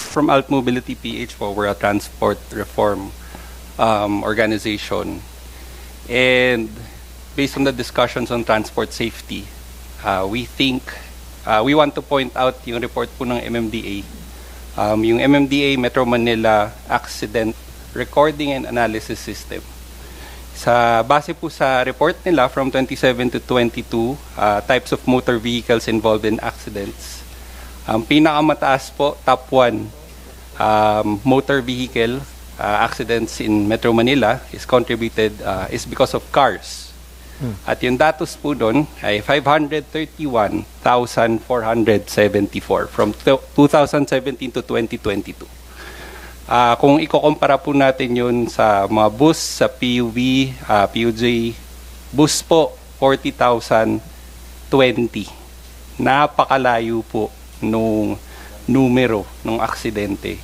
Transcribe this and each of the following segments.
from Alt Mobility PH po. We're a transport reform organization. And based on the discussions on transport safety, we want to point out yung report po ng MMDA. Yung MMDA Metro Manila Accident Recording and Analysis System. Sa base po sa report nila from 27 to 22 types of motor vehicles involved in accidents. Pinakamataas po, top 1 motor vehicle accidents in Metro Manila is because of cars. At yung datos po doon ay 531,474 from 2017 to 2022. Kung ikukumpara po natin yun sa mga bus, sa PUV, PUJ, bus po, 40,020. Napakalayo po nung numero ng aksidente.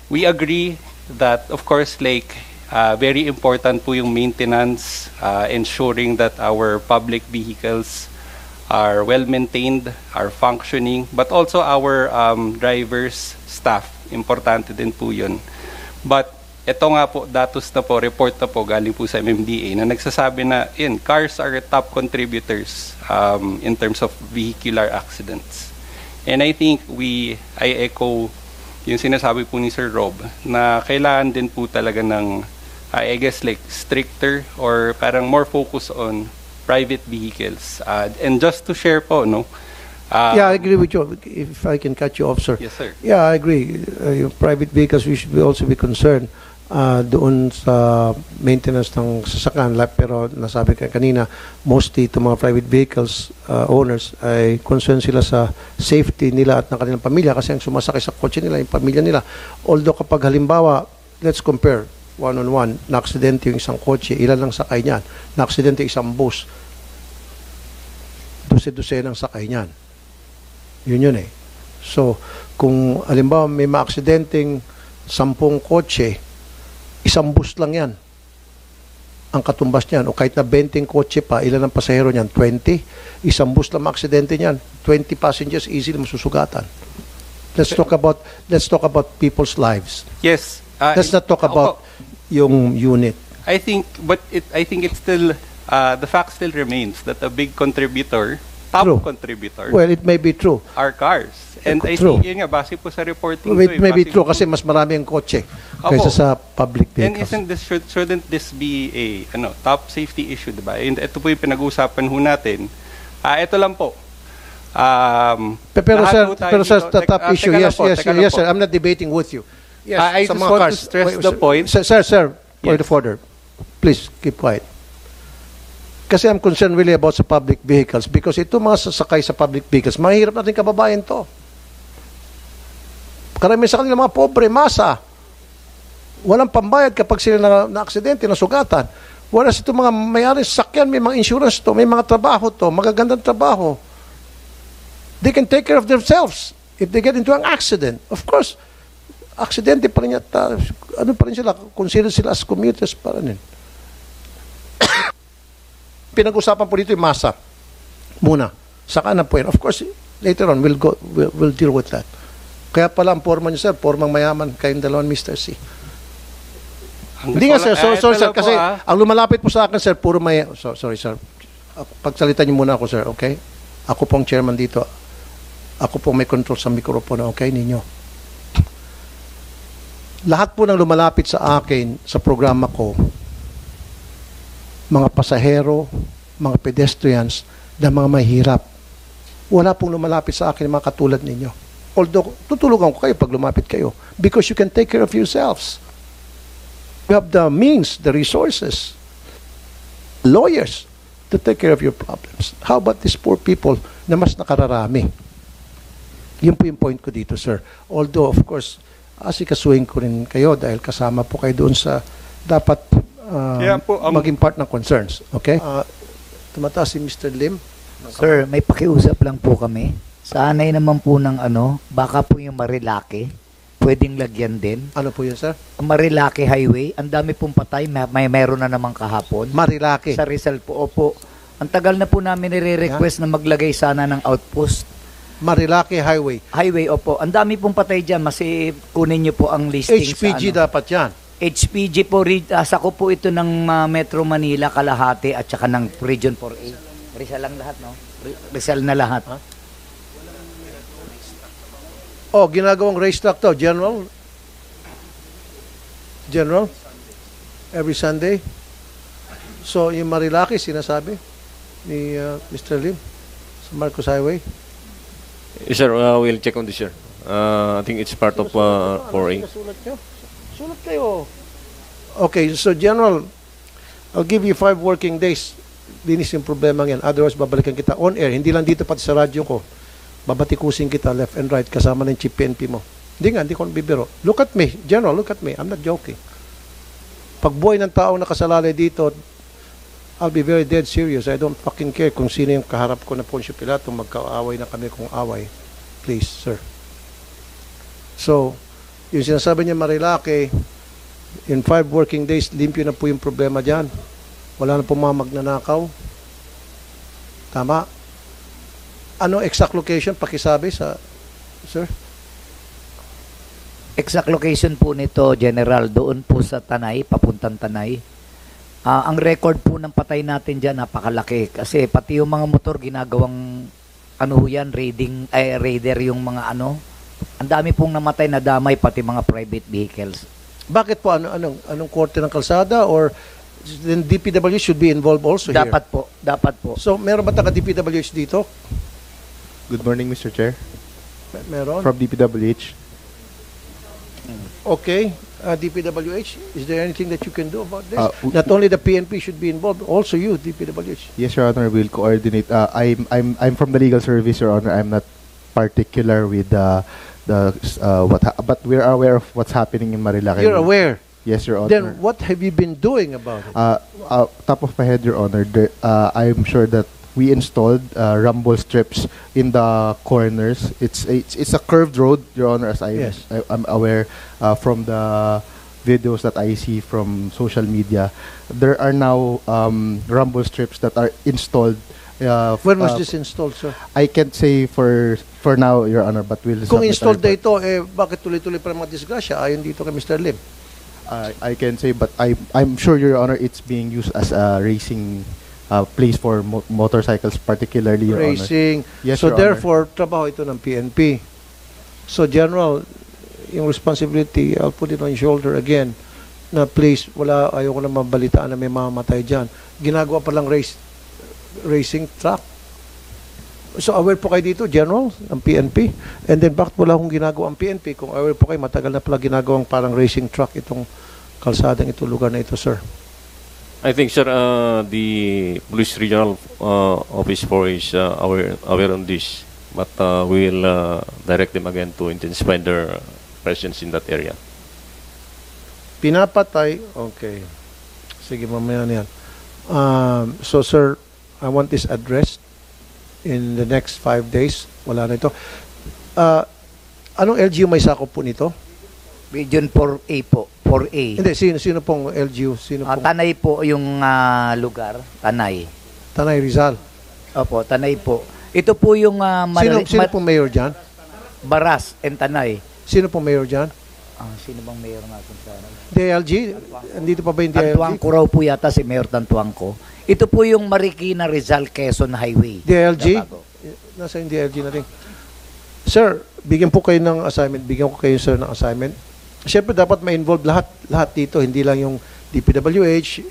We agree that, of course, very important po yung maintenance, ensuring that our public vehicles are well-maintained, are functioning, but also our drivers, staff, importante din po yun. But ito nga po, datos na po, report na po, galing po sa MMDA na nagsasabi na cars are top contributors in terms of vehicular accidents. And I think I echo yung sinasabi po ni Sir Rob na kailangan din po talaga ng I guess stricter or parang more focus on private vehicles. And just to share po, no? Yeah, I agree with you. If I can cut you off, sir. Yes, sir. Yeah, I agree. Yung private vehicles, we should also be concerned doon sa maintenance ng sasakyan. Pero nasabi ka kanina, mostly itong mga private vehicles owners ay concerned sila sa safety nila at ng kanilang pamilya kasi ang sumasakay sa kotse nila, yung pamilya nila. Although kapag halimbawa, let's compare, one-on-one, na-aksidente yung isang kotse, ilan lang sakay niyan? Na-aksidente isang bus, 12 ng sakay niyan. Yun eh. So, kung halimbawa may ma-aksidenteng 10 kotse, isang bus lang yan ang katumbas niyan. O kahit na 20 kotse pa, ilan ang pasahero niyan? 20. Isang bus lang ma-aksidente niyan. 20 passengers, easily masusugatan. Let's talk about people's lives. Yes. Let's not talk about yung unit. I think it's still the fact still remains that a big contributor, top contributor, well, it may be true, are cars. And I true. think yun nga base po sa reporting. It may be true kasi mas marami ang kotse kaysa sa public vehicles. And shouldn't this be a top safety issue, diba? And ito po yung pinag-uusapan ho natin. Ito lang po. Pero sir, the top issue, yes, sir. I'm not debating with you. Yes, I just want to stress the point. Sir, point of order. Please, keep quiet. Kasi I'm concerned really about sa public vehicles because ito mga sasakay sa public vehicles, mahirap natin kababayan to. Karamihan sa kanila mga pobre, masa. Walang pambayad kapag sila na-aksidente, nasugatan. Whereas ito mga may-ari sasakyan, may mga insurance to, may mga trabaho to, magagandang trabaho. They can take care of themselves if they get into an accident. Of course, aksidente pa rin yata, pa rin sila, consider sila as commuters pa rin. Pinag-usapan po dito yung masa. Muna. Saka na po yan. Of course, later on, we'll deal with that. Kaya pala ang forma niyo, sir, formang mayaman kayong dalawang Mr. C. Hindi nga, sir. Sorry, sir. Kasi ang lumalapit po sa akin, sir, puro may... Sorry, sir. Pagsalita niyo muna ako, sir, okay? Ako pong chairman dito. Ako pong may control sa mikropono, okay, ninyo? Lahat po ng lumalapit sa akin sa programa ko, mga pasahero, mga pedestrians, na mga mahirap. Wala pong lumalapit sa akin mga katulad ninyo. Although, tutulungan ko kayo pag lumapit kayo because you can take care of yourselves. You have the means, the resources, lawyers to take care of your problems. How about these poor people na mas nakararami? Yun po yung point ko dito, sir. Although, of course, asikasuhin ko rin kayo dahil kasama po kayo doon sa dapat maging part ng concerns. Okay? Tumataas si Mr. Lim. Sir, may pakiusap lang po kami. Sanay naman po ng baka po yung Marilaki, pwedeng lagyan din. Ano po yun, sir? Marilaki Highway, ang dami pong patay, meron na naman kahapon. Marilaki? Sa Rizal po, opo. Ang tagal na po namin nire-request na maglagay sana ng outpost. Marilaki Highway. Highway, opo. Ang dami pong patay dyan. Mas kunin nyo po ang listing HPG sa ano. dapat yan. HPG po, sako po ito ng Metro Manila, Kalahati, at saka ng Region 4A. Rizal lang lahat, no? Rizal na lahat. Oh, ginagawang racetrack to, General. General? Every Sunday? So, yung Marilaki, sinasabi ni Mr. Lim sa Marcos Highway? Yes, sir. We'll check on this, sir. I think it's part of 4A. Sulat nyo? Sulat kayo. Okay, so General, I'll give you 5 working days. Linis yung problema yan. Otherwise, babalikan kita on air. Hindi lang dito, pati sa radyo ko. Babatikusin kita left and right kasama ng chief PNP mo. Hindi ko bibiro. Look at me, General, look at me. I'm not joking. Pag buhay ng taong nakasalalay dito, I'll be very dead serious. I don't fucking care kung sino yung kaharap ko na Poncio Pilato. Magkaaway na kami kung away. Please, sir. So, yung sinasabi niya Marilaki, in 5 working days, limpyo na po yung problema dyan. Wala na po mga magnanakaw. Tama? Ano exact location? Pakisabi sa, sir? Exact location po nito, General, doon po sa Tanay, papuntang Tanay. Ang record po ng patay natin dyan, napakalaki. Kasi pati yung mga motor, ginagawang, ano yan, raider yung mga ano. Ang dami pong namatay na damay, pati mga private vehicles. Bakit po? Anong korte ng kalsada? Or then DPW should be involved also here? Dapat po. So, meron ba taga DPWH dito? Good morning, Mr. Chair. Meron? From DPWH. Okay. DPWH, is there anything that you can do about this? W- Not only the PNP should be involved, also you, DPWH. Yes, Your Honor, we'll coordinate. I'm from the legal service, Your Honor. I'm not particular with but we're aware of what's happening in Marilaki. You're aware? Yes, Your Honor. Then what have you been doing about it? Top of my head, Your Honor, I'm sure that we installed rumble strips in the corners. It's a curved road, Your Honor, as Yes. I'm aware from the videos that I see from social media. There are now rumble strips that are installed. When was this installed, sir? I can't say for now, Your Honor, but we'll Kung submit a installed na report. ito, bakit tuloy-tuloy pa ng mga disgrasya? Ayon dito kay Mr. Lim. I can say, but I'm sure, Your Honor, it's being used as a racing place for motorcycles, particularly, Your Honor. Racing. Yes, So Your Honor. therefore, trabaho ito ng PNP. So General, yung responsibility, I'll put it on your shoulder again, na please, ayoko na mabalitaan na may mamamatay dyan. Ginagawa pa lang racing track. So aware po kayo dito, General, ng PNP. And then bakit wala akong ginagawa ang PNP? Kung aware po kayo, matagal na pala ginagawang parang racing track itong kalsadang ito, lugar na ito, sir. I think, sir, the Police Regional Office 4 is aware on this, but we will direct them again to intensify their presence in that area. Pinapatay, okay. Sige, mamaya na yan. So, sir, I want this addressed in the next 5 days. Wala na ito. Anong LGU may sakop po nito? Region 4A po. 4A. Hindi, sino pong LGU? Sino pong Tanay po yung lugar. Tanay. Tanay Rizal? Opo, Tanay po. Ito po yung Sino pong mayor dyan? Baras and Tanay. Sino pong mayor dyan? Sino bang mayor natin sa DLG? Andito pa ba yung DLG? Tantuangco raw po yata si Mayor Tantuangco. Ito po yung Marikina Rizal Quezon Highway. DLG? Dabago. Nasa yung DLG natin. Sir, bigyan po kayo ng assignment. Bigyan ko kayo, sir, ng assignment. Siyempre, dapat ma-involve lahat dito. Hindi lang yung DPWH,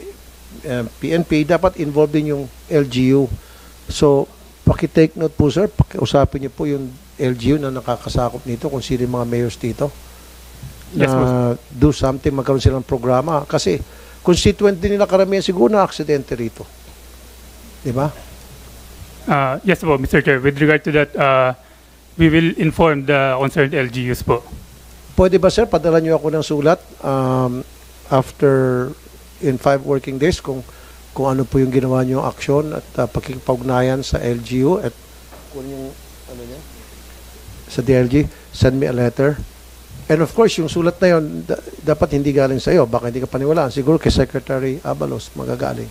PNP. Dapat involved din yung LGU. So, paki-take note po, sir. Pakiusapin niyo po yung LGU na nakakasakop nito kung sino yung mga mayors dito. Yes, Na do something, magkaroon silang programa. Kasi, constituent din nila karamihan siguro na aksidente rito. Di ba? Yes po, Mr. Chair. With regard to that, we will inform the concerned LGUs po. Pwede ba, sir, padala niyo ako ng sulat after in 5 working days kung ano po yung ginawa niyo aksyon at pakikipag-ugnayan sa LGU at kung yung ano niya sa DLG, send me a letter. And of course, yung sulat na yun, dapat hindi galing sa iyo. Baka hindi ka paniwalaan. Siguro kay Secretary Abalos magagaling.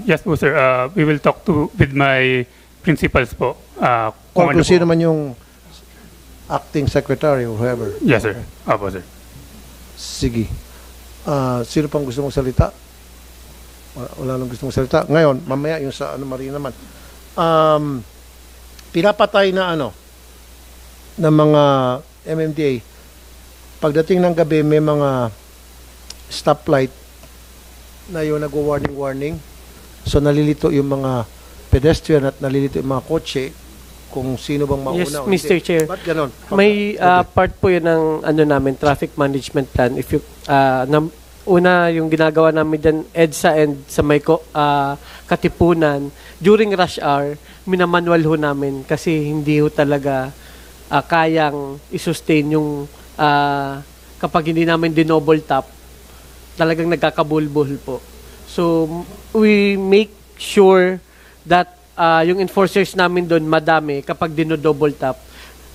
Yes po, sir. We will talk with my principals po. Kung ano sino po. man yung acting secretary or whoever. Yes, sir. Opo, sir. Sige. Sino pang gusto mong salita? Wala nang gusto mong salita. Ngayon, mamaya yung sa Marina naman. Pinapatay na ng mga MMDA. Pagdating ng gabi, may mga stoplight na yung nagwa-warning. So nalilito yung mga pedestrian at nalilito yung mga kotse kung sino bang mauna Yes, o Mr. hindi. Chair. Ba't ganon? May Okay. part po yun ng namin, traffic management plan. If you, una, yung ginagawa namin dyan, EDSA and sa may Katipunan, during rush hour, minamanual ho namin kasi hindi ho talaga kayang isustain yung kapag hindi namin dinoble tap, talagang nagkakabulbul po. So, we make sure that yung enforcers namin doon madami kapag dino-double tap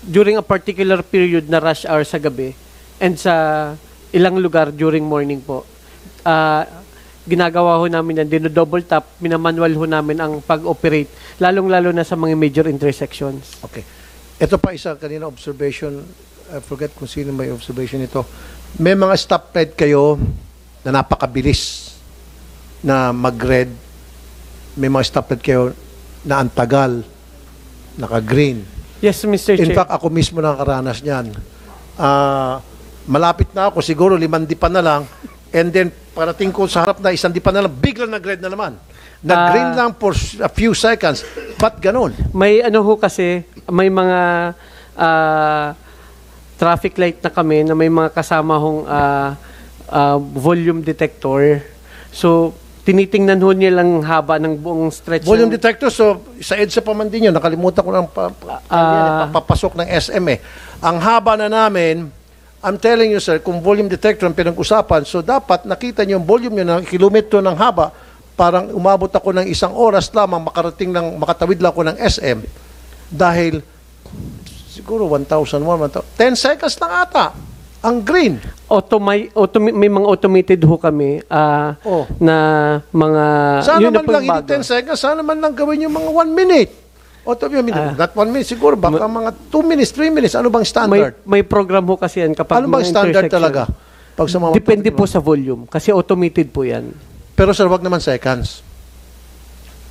during a particular period na rush hour sa gabi and sa ilang lugar during morning po. Ginagawa ho namin yan, dino-double tap, minamanual ho namin ang pag-operate, lalong-lalo na sa mga major intersections. Okay. Ito pa isa kanina observation. I forget kung sino may observation ito. May mga stoplight kayo na napakabilis na mag-red. May mga stoplight kayo na antagal, naka-green. Yes, Mr. In Chair. fact, ako mismo nakakaranas niyan. Malapit na ako, siguro 5 dipa na lang, and then parating ko sa harap na 1 dipa na lang, biglang nag-red na naman. Nag-green lang for a few seconds. Ba't ganun? May ho kasi, may mga traffic light na kami na may mga kasama hong volume detector. So, tinitingnan ho niya lang haba ng buong stretch. Volume detector, so sa EDSA pa man din yun, nakalimutan ko ng papasok ng SM eh. Ang haba na namin, I'm telling you sir, kung volume detector ang pinag-usapan, so dapat nakita niyo yung volume niyo ng kilometro ng haba, parang umabot ako ng 1 oras lamang makatawid lang ako ng SM dahil siguro 1,001, 10 seconds lang ata ang green. May mga automated ho kami na mga... Sana yun na man po lang yung hindi bago. 10 seconds, sana man lang gawin yung mga 1 minute. Not 1 minute, siguro baka mga 2 minutes, 3 minutes. Ano bang standard? May program ho kasi yan kapag Ano bang mga standard intersection. talaga? Pag sa mga Depende po sa volume kasi automated po yan. Pero sir, wag naman seconds.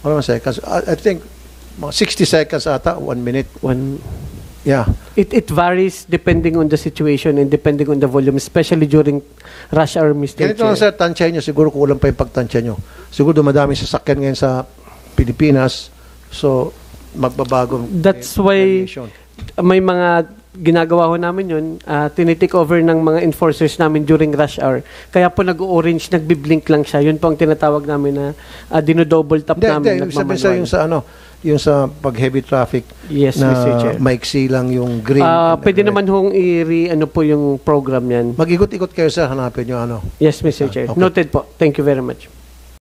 Wag naman seconds. I think mga 60 seconds ata, 1 minute. Yeah. It varies depending on the situation and depending on the volume, especially during rush hour, Mr. Ganito lang Chair. sir, tansyahin nyo. Siguro kulang pa yung pagtansya nyo. Siguro dumadami sasakyan ngayon sa Pilipinas. So, magbabago. That's why may mga ginagawa ho namin yun, tinitake over ng mga enforcers namin during rush hour. Kaya po nag-orange, nagbiblink lang siya. Yun po ang tinatawag namin na dino-double tap namin. Hindi, sabihin sa yung sa pag-heavy traffic Yes, na Mr. Chair. maiksi lang yung green. Pwede naman hong ano po yung program yan. Mag-ikot-ikot kayo sir, hanapin nyo ano. Yes, Mr. Chair. Okay. Noted po. Thank you very much.